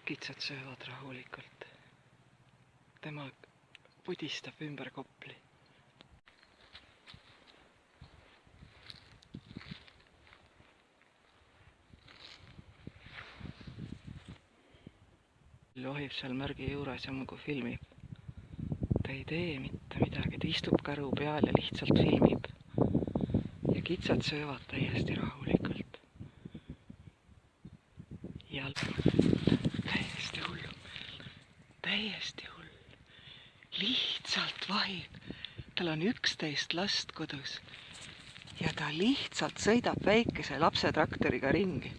Kitsed söövad rahulikult. Tema pudistab ümber kopli. Lohib seal märgi juures ja muidu filmib. Ta ei tee mitte midagi, ta istub käru peal ja lihtsalt filmib. Ja kitsed söövad täiesti rahulikult. Ja täiesti hull. Täiesti hull. Lihtsalt vahib. Tal on 11 last kodus. Ja ta lihtsalt sõidab väikese lapsetraktoriga ringi.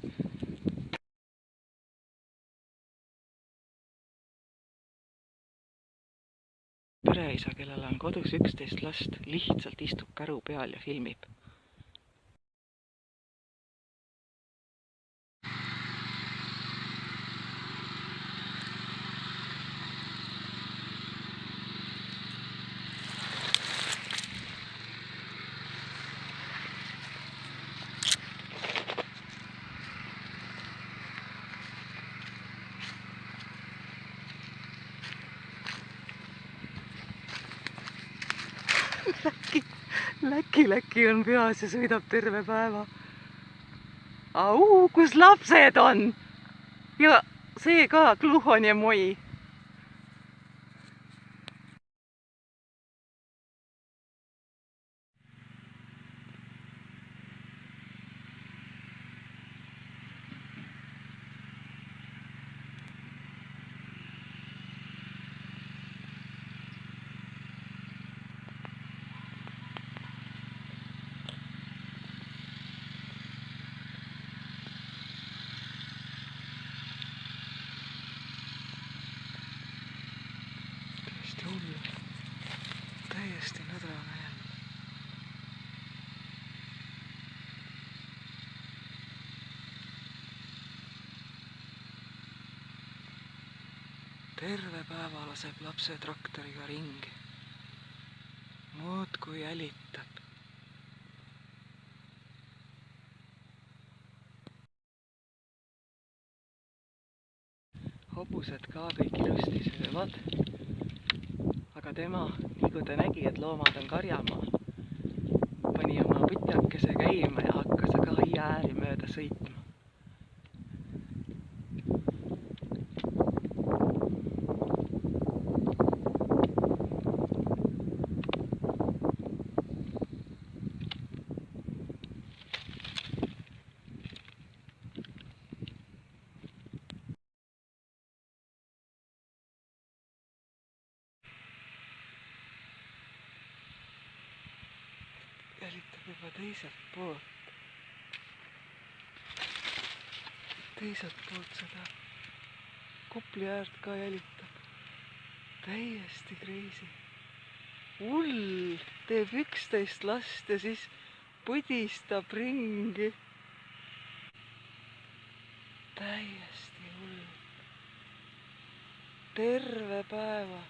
Pereisa, kellel on kodus 11 last, lihtsalt istub käru peal ja filmib. Läki on peas ja sõidab terve päeva. Au, kus lapsed on? Ja see ka, Kluhon ja Moi. Täiesti hullu. Täiesti nõdrane jälle. Terve päeva laseb lapse traktoriga ringi. Muudkui jälitab. Hobused ka kõik ilusti söövad. Aga tema, nii kui ta nägi, et loomad on karjamaa, pani oma putjakese käima ja hakkas ka aiaääri mööda sõitma. Jälitab juba teiselt poolt seda Kopli äärt ka jälitab. Täiesti crazy. Hull, teeb 11 last ja siis pudistab ringi. Täiesti hull. Terve päeva.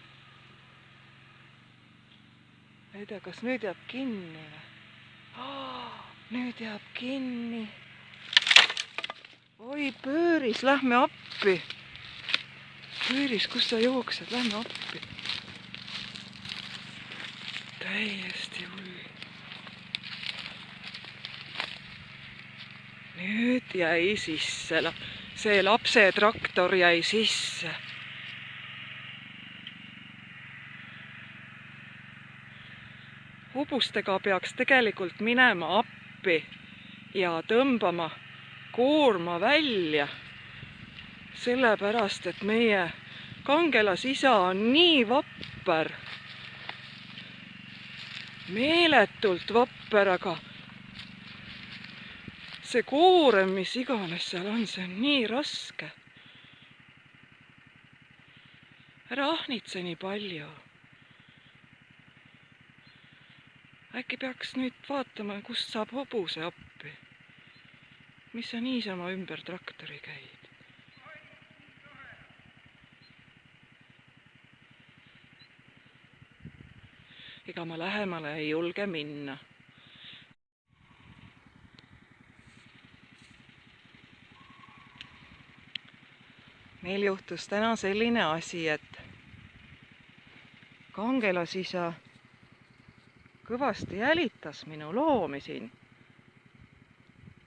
Ei tea, kas nüüd jääb kinni või? Nüüd jääb kinni. Oi, Pööris, lähme appi. Pööris, kus sa jooksed? Lähme appi. Täiesti hull. Nüüd jäi sisse. See lapsetraktor jäi sisse. Hobustega peaks tegelikult minema appi ja tõmbama koorma välja, sellepärast, et meie kangelasisa on nii vapper, meeletult vapper, aga see koorem, mis iganes seal on, see on nii raske. Ära ahnitse nii palju. Äkki peaks nüüd vaatama, kust saab hobuse appi. Mis sa niisama ümber traktori käid? Ega ma lähemale ei julge minna. meil juhtus täna selline asi, et kangelasisa kõvasti jälitas minu loomi siin.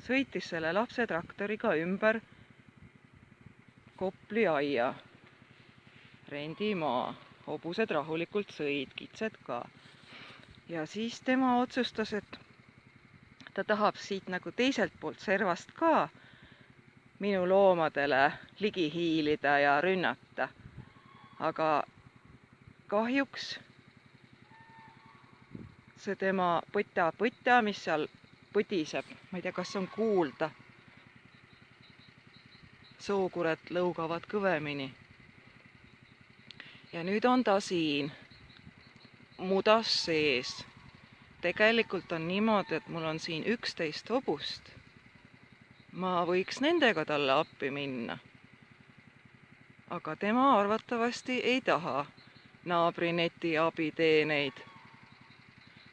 Sõitis selle lapsetraktoriga ümber Kopli aia, rendimaa, hobused rahulikult sõid, kitsed ka. Ja siis tema otsustas, et ta tahab siit nagu teiselt poolt servast ka minu loomadele ligi hiilida ja rünnata. Aga kahjuks see tema põta, mis seal põdiseb, ma ei tea, kas on kuulda. Sookured lõugavad kõvemini. Ja nüüd on ta siin mudas sees. Tegelikult on niimoodi, et mul on siin 11 hobust. Ma võiks nendega talle appi minna. Aga tema arvatavasti ei taha naabrineti abiteeneid.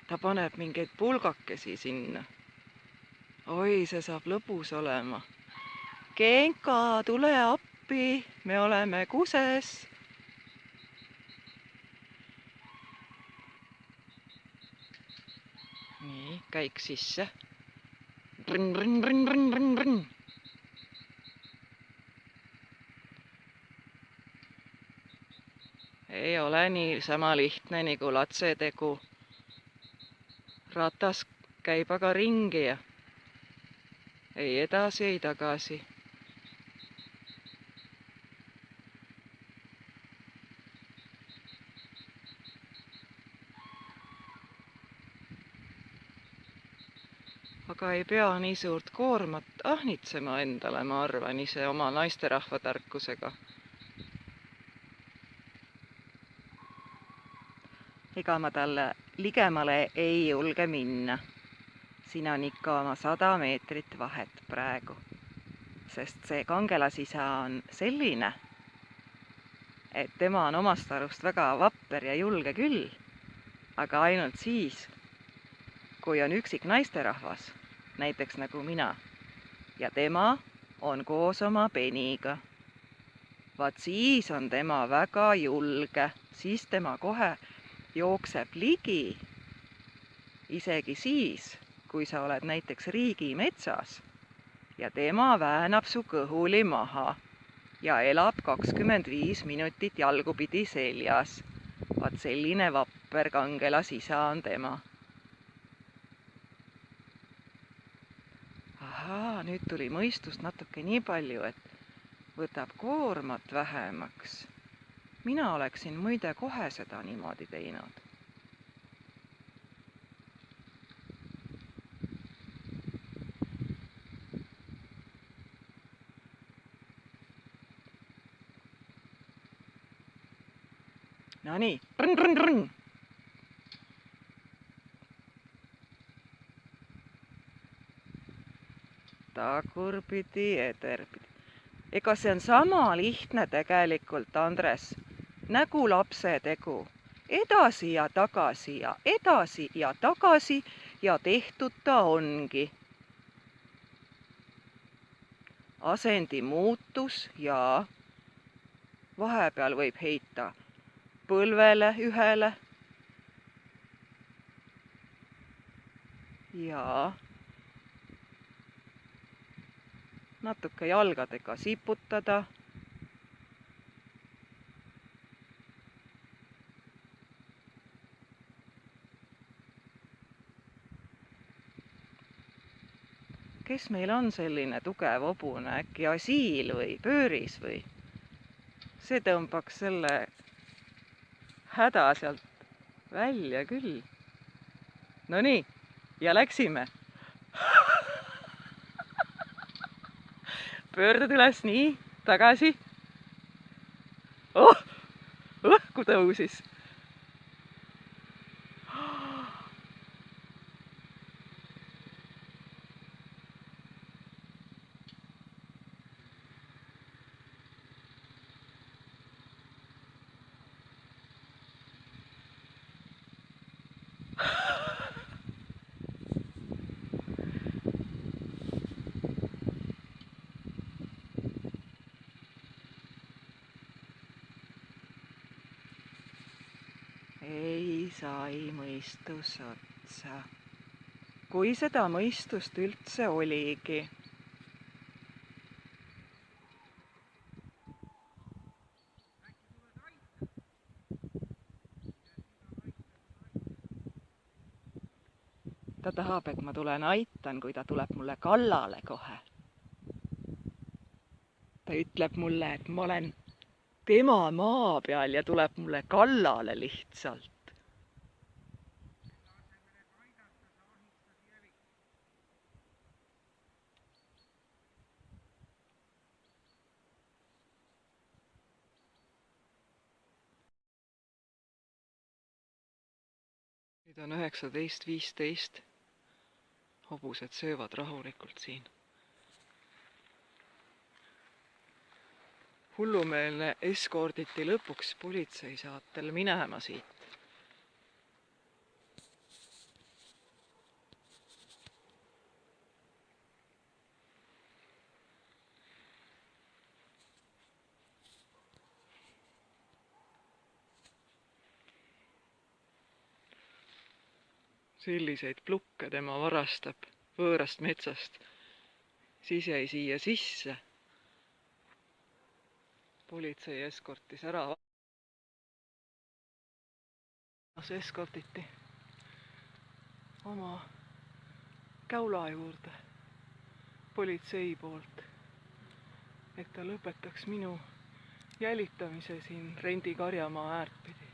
Ta paneb mingeid pulgakesi sinna. Oi, see saab lõbus olema. Genka, tule appi, me oleme kuses. Nii, käik sisse. Rinn, rinn, rinn, rinn, rinn, rinn. Ei ole nii sama lihtne nagu latsetegu. Ratas käib aga ringi ja ei edasi, ei tagasi. Aga ei pea nii suurt koormat ahnitsema endale, ma arvan, ise oma naisterahva tarkusega. Ega ma talle ligemale ei julge minna. Siin on ikka oma 100 meetrit vahet praegu. Sest see kangelasisa on selline, et tema on omast arust väga vapper ja julge küll, aga ainult siis, kui on üksik naisterahvas, näiteks nagu mina, ja tema on koos oma peniga. Vaat siis on tema väga julge, siis tema kohe jookseb ligi, isegi siis, kui sa oled näiteks riigimetsas ja tema väänab su kõhuli maha ja elab 25 minutit jalgupidi seljas. Vaat selline vapper kangelasisa on tema. Ahaa, nüüd tuli mõistust natuke nii palju, et võtab koormat vähemaks. Mina oleksin muide kohe seda niimoodi teinud. No nii, rõnn, rõnn, rõnn. Tagurpidi, ederpidi. Ega see on sama lihtne tegelikult, Andres, nägu lapse tegu. Edasi ja tagasi ja edasi ja tagasi ja tehtud ta ongi. Asendi muutus ja vahepeal võib heita põlvele ühele ja natuke jalgadega siputada. Kes meil on selline tugev hobune, äkki Asiil või Pööris või? See tõmbaks selle häda sealt välja küll. No nii, ja läksime. Pöördad üles, nii, tagasi. Õhku tõusis. sai mõistus otsa. Kui seda mõistust üldse oligi. Ta tahab, et ma tulen aitan, kui ta tuleb mulle kallale kohe. Ta ütleb mulle, et ma olen tema maa peal ja tuleb mulle kallale lihtsalt. Nüüd on 19:15. Hobused söövad rahulikult siin. Hullumeelne eskorditi lõpuks politsei saatel minema siit. Selliseid plukke tema varastab võõrast metsast. Siis jäi siia sisse. Politsei eskortis ära. See eskortiti oma käula juurde politsei poolt, et ta lõpetaks minu jälitamise siin Rendi karjamaa äärtpidi.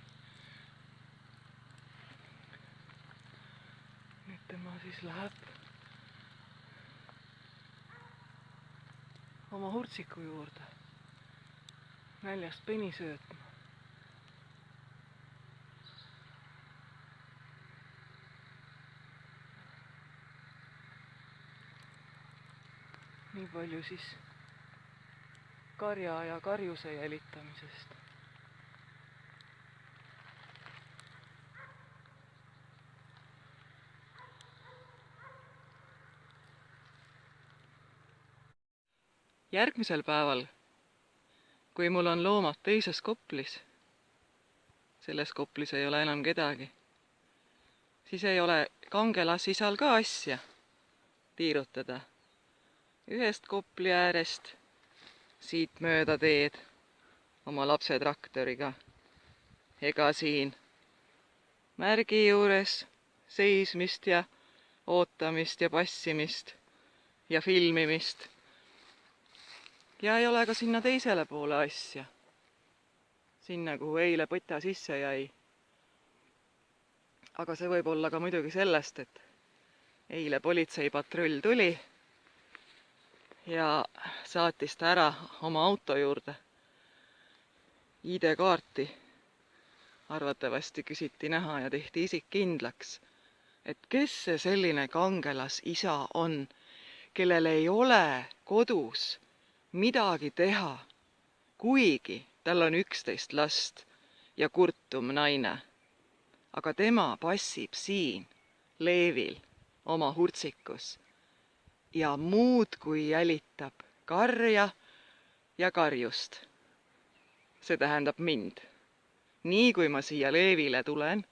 Nüüd tema siis läheb oma hurtsiku juurde näljast peni söötma. Nii palju siis karja ja karjuse jälitamisest. Järgmisel päeval, kui mul on loomad teises koplis, selles koplis ei ole enam kedagi, siis ei ole kangelasisal ka asja tiirutada. Ühest kopli äärest siit mööda teed oma lapse traktoriga. Ega siin märgi juures seismist ja ootamist ja passimist ja filmimist. Ja ei ole ka sinna teisele poole asja. Sinna, kuhu eile põta sisse jäi. Aga see võib olla ka muidugi sellest, et eile politseipatrull tuli ja saatis ta ära oma auto juurde. ID-kaarti arvatavasti küsiti näha ja tehti isik kindlaks, et kes see selline kangelas isa on, kellel ei ole kodus midagi teha, kuigi tal on 11 last ja kurtum naine. Aga tema passib siin leevil oma hurtsikus ja muudkui jälitab karja ja karjust. See tähendab mind. Nii kui ma siia leevile tulen,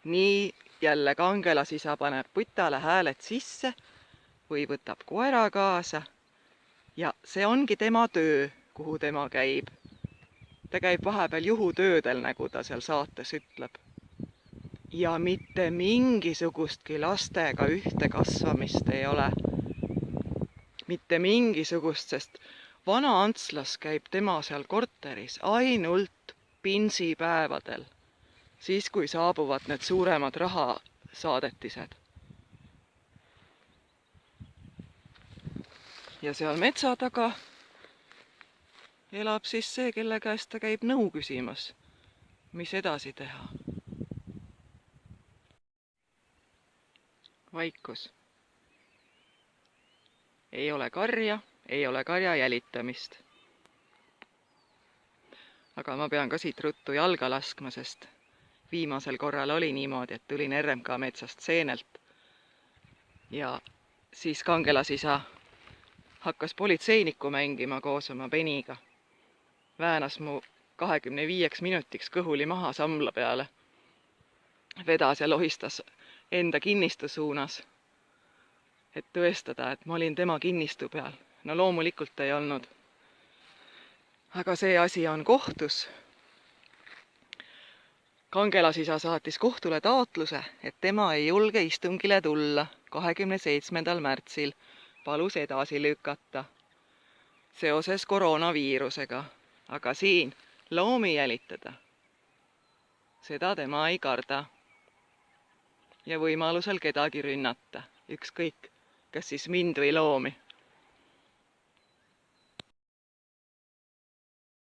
nii jälle kangelasisa paneb putale hääled sisse või võtab koera kaasa. Ja see ongi tema töö, kuhu tema käib. Ta käib vahepeal juhutöödel, nagu ta seal saates ütleb. Ja mitte mingisugustki lastega ühte kasvamist ei ole. Mitte mingisugust, sest vana Antslas käib tema seal korteris ainult pinsipäevadel. Siis, kui saabuvad need suuremad rahasaadetised. Ja seal metsa taga elab siis see, kelle käest ta käib nõu küsimas, mis edasi teha. Vaikus. Ei ole karja, ei ole karja jälitamist. Aga ma pean ka siit ruttu jalga laskma, sest viimasel korral oli niimoodi, et tulin RMK metsast seenelt. Ja siis kangelasisa hakkas politseinikku mängima koos oma peniga. Väänas mu 25 minutiks kõhuli maha sambla peale. vedas ja lohistas enda kinnistu suunas, et tõestada, et ma olin tema kinnistu peal. No loomulikult ei olnud. Aga see asi on kohtus. Kangelasisa saatis kohtule taotluse, et tema ei julge istungile tulla 27. märtsil, palus edasi lükata seoses koroonaviirusega. Aga siin loomi jälitada, seda tema ei karda. Ja võimalusel kedagi rünnata, ükskõik, kas siis mind või loomi.